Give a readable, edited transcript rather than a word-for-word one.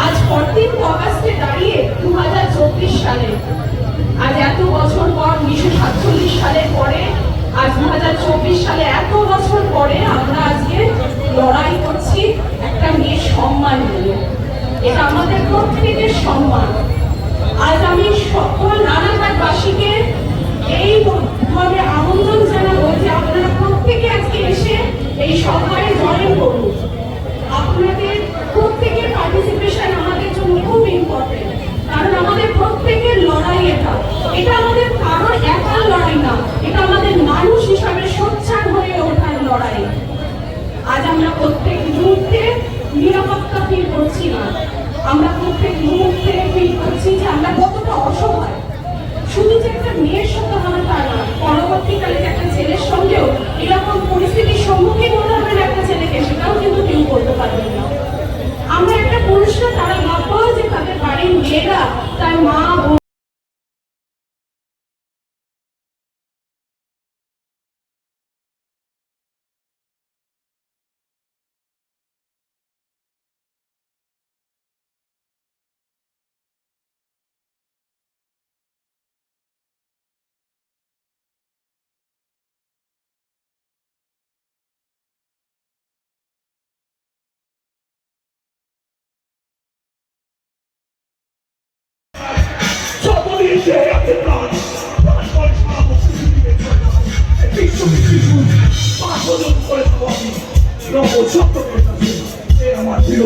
আজ 14 অগাস্টে দাঁড়িয়ে 2024 সালে, আজ এত বছর পর 1947 সালের পরে আজ 2024 সালে এত বছর পরে আমরা আজকে লড়াই করছি একটা মেয়ের সম্মান নিয়ে। এটা আমাদের প্রত্যেকের সম্মান। আজ আমি সকল রানাঘাটবাসীকে এইভাবে আমন্ত্রণ জানাবো যে আপনারা প্রত্যেকে আজকে এসে এই সভায় জয়েন করুন। আপনাদের প্রত্যেকের পার্টিসিপেশন আমাদের জন্য খুব ইম্পর্টেন্ট, কারণ আমাদের প্রত্যেকের লড়াই এটা আমাদের কারোর একার লড়াই না, এটা আমাদের মানুষ হিসাবে সোচ্চার হয়ে ওঠার লড়াই। আজ আমরা প্রত্যেক মুহূর্তে নিরাপত্তা ফিল করছি না, আমরা প্রত্যেক মুহূর্তে ফিল করছি যে আমরা কতটা অসহায়। শুধু যে একটা মেয়ের সাথে হবে তা না, পরবর্তীকালে একটা ছেলের সঙ্গেও এরকম পরিস্থিতির সম্মুখীন হতে হবে একটা ছেলেকে, সেটাও কিন্তু কেউ করতে পারবে না। আমরা একটা পুরুষরা তারা ভাববো যে তাদের বাড়ির মেয়েরা তার মা আমার প্রিয়